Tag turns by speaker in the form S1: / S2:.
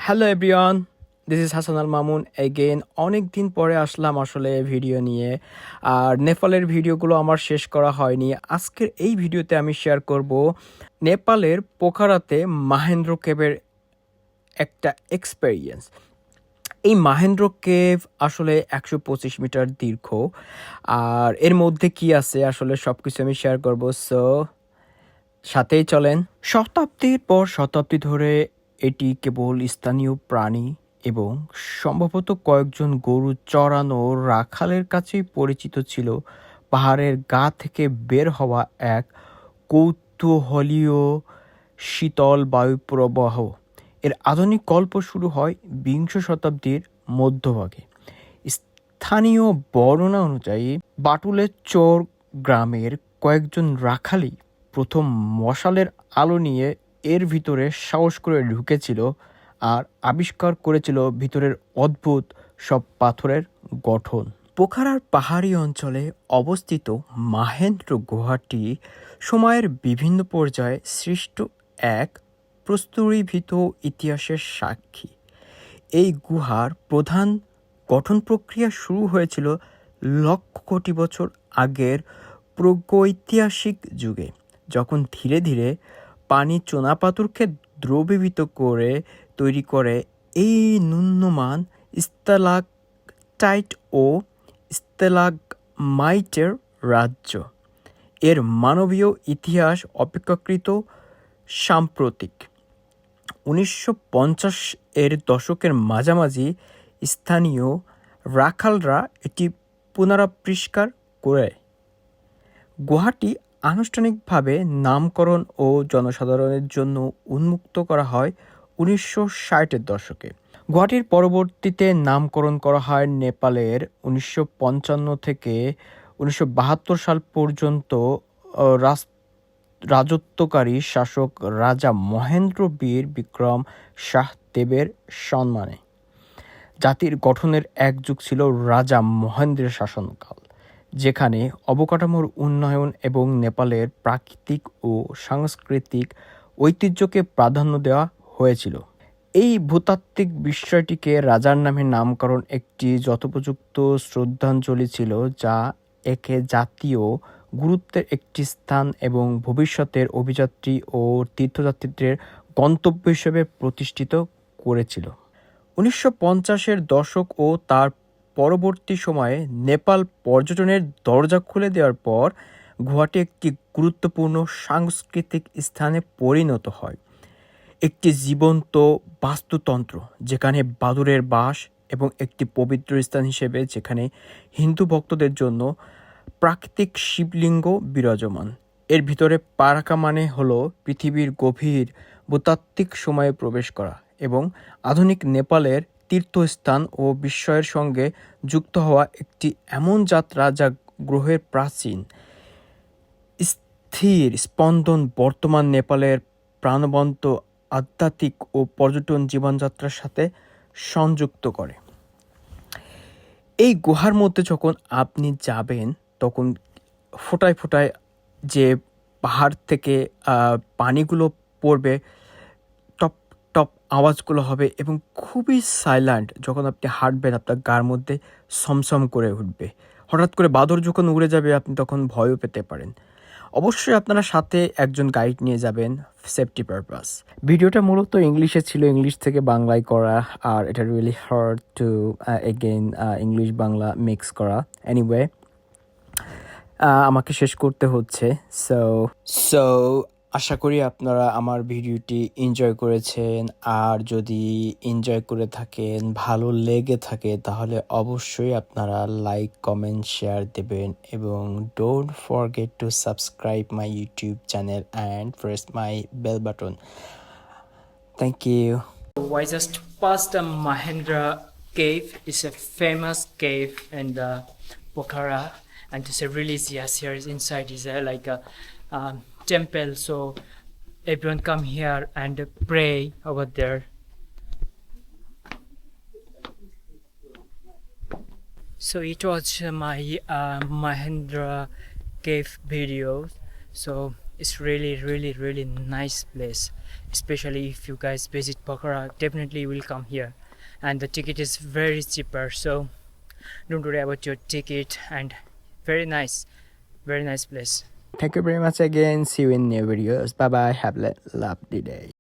S1: Hello everyone, this is Hasan Al Mamun again. অনেক দিন পরে আসলাম আসলে ভিডিও নিয়ে। আর নেপালের ভিডিওগুলো আমার শেষ করা হয়নি। আজকের এই ভিডিওতে আমি শেয়ার করব নেপালের পোখারাতে মাহেন্দ্র কেভের একটা এক্সপেরিয়েন্স। এই মাহেন্দ্র কেভ আসলে 125 মিটার দীর্ঘ। আর এর মধ্যে কি আছে আসলে সব কিছু আমি শেয়ার করব, সো সাথেই চলেন। শতাব্দীর পর শতাব্দী ধরে এটি কেবল স্থানীয় প্রাণী এবং সম্ভবত কয়েকজন গরু চড়ানো রাখালের কাছেই পরিচিত ছিল। পাহাড়ের গা থেকে বের হওয়া এক কৌতূহলীয় শীতল বায়ুপ্রবাহ। এর আধুনিক গল্প শুরু হয় বিংশ শতাব্দীর মধ্যভাগে। স্থানীয় বর্ণনা অনুযায়ী বাটুলের চর গ্রামের কয়েকজন রাখালই প্রথম মশালের আলো নিয়ে এর ভিতরে সাহস করে ঢুকেছিল আর আবিষ্কার করেছিল ভিতরের অদ্ভুত সব পাথরের গঠন। পোখারার পাহাড়ি অঞ্চলে অবস্থিত মাহেন্দ্র গুহাটি সময়ের বিভিন্ন পর্যায়ে সৃষ্ট এক প্রস্তরীভূত ইতিহাসের সাক্ষী। এই গুহার প্রধান গঠন প্রক্রিয়া শুরু হয়েছিল লক্ষ কোটি বছর আগের প্রাগৈতিহাসিক যুগে, যখন ধীরে ধীরে পানি চুনাপাথরকে দ্রবীভূত করে তৈরি করে এই নিম্নমান স্ট্যালাকটাইট ও স্ট্যালাগমাইটের রাজ্য। এর মানবীয় ইতিহাস অপেক্ষাকৃত সাম্প্রতিক। 1950-এর দশকের মাঝামাঝি স্থানীয় রাখালরা এটি পুনরাবিষ্কার করে। গুহাটি আনুষ্ঠানিকভাবে নামকরণ ও জনসাধারণের জন্য উন্মুক্ত করা হয় 1960-এর দশকে। গুহাটির পরবর্তীতে নামকরণ করা হয় নেপালের 1955 থেকে 1972 সাল পর্যন্ত রাজত্বকারী শাসক রাজা মহেন্দ্র বীর বিক্রম শাহ দেবের সম্মানে। জাতির গঠনের এক যুগ ছিল রাজা মহেন্দ্রের শাসনকাল, যেখানে অবকাঠামোর উন্নয়ন এবং নেপালের প্রাকৃতিক ও সাংস্কৃতিক ঐতিহ্যকে প্রাধান্য দেওয়া হয়েছিল। এই ভূতাত্ত্বিক বিষয়টিকে রাজার নামে নামকরণ একটি যথোপযুক্ত শ্রদ্ধাঞ্জলি ছিল, যা একে জাতীয় গুরুত্বের একটি স্থান এবং ভবিষ্যতের অভিযাত্রী ও তীর্থযাত্রীদের গন্তব্য হিসেবে প্রতিষ্ঠিত করেছিল। 1950-এর দশক ও তার পরবর্তী সময়ে নেপাল পর্যটনের দরজা খুলে দেওয়ার পর গুহাটি একটি গুরুত্বপূর্ণ সাংস্কৃতিক স্থানে পরিণত হয়। একটি জীবন্ত বাস্তুতন্ত্র যেখানে বাদুড়ের বাস এবং একটি পবিত্র স্থান হিসেবে যেখানে হিন্দু ভক্তদের জন্য প্রাকৃতিক শিবলিঙ্গ বিরাজমান। এর ভিতরে পা রাখা মানে হলো পৃথিবীর গভীর ভূতাত্ত্বিক সময়ে প্রবেশ করা এবং আধুনিক নেপালের তীর্থস্থান ও বিস্ময়ের সঙ্গে যুক্ত হওয়া একটি এমন যাত্রা যা গ্রহের প্রাচীন স্থির স্পন্দন বর্তমান নেপালের প্রাণবন্ত আধ্যাত্মিক ও পর্যটন জীবনযাত্রার সাথে সংযুক্ত করে। এই গুহার মধ্যে যখন আপনি যাবেন তখন ফোঁটায় ফোঁটায় যে পাহাড় থেকে পানিগুলো পড়বে, টপ টপ আওয়াজগুলো হবে এবং খুবই সাইলেন্ট। যখন আপনি হাঁটবেন আপনার গার মধ্যে সমসম করে উঠবে। হঠাৎ করে বাদর যখন উড়ে যাবে আপনি তখন ভয়ও পেতে পারেন। অবশ্যই আপনারা সাথে একজন গাইড নিয়ে যাবেন, সেফটি পারপাস। ভিডিওটা মূলত ইংলিশে ছিল, ইংলিশ থেকে বাংলায় করা, আর এটা really hard to again English Bangla mix করা। এনিওয়ে, আমাকে শেষ করতে হচ্ছে। সো আশা করি আপনারা আমার ভিডিওটি এনজয় করেছেন। আর যদি এনজয় করে থাকেন, ভালো লেগে থাকে, তাহলে অবশ্যই আপনারা লাইক, কমেন্ট, শেয়ার দেবেন এবং don't forget to subscribe my YouTube channel and press my bell button. Thank you.
S2: I just passed the Mahendra cave. It's a famous cave in the Pokhara, and it's a religious. Here is inside is a like a temple, so everyone come here and pray over there. So it was my Mahendra cave video. So It's really nice place. Especially if you guys visit Pokhara, definitely you will come here. And the ticket is very cheaper, so don't worry about your ticket. And very nice place.
S1: Thank you very much again. See you in new videos. Bye bye. Have a lovely day.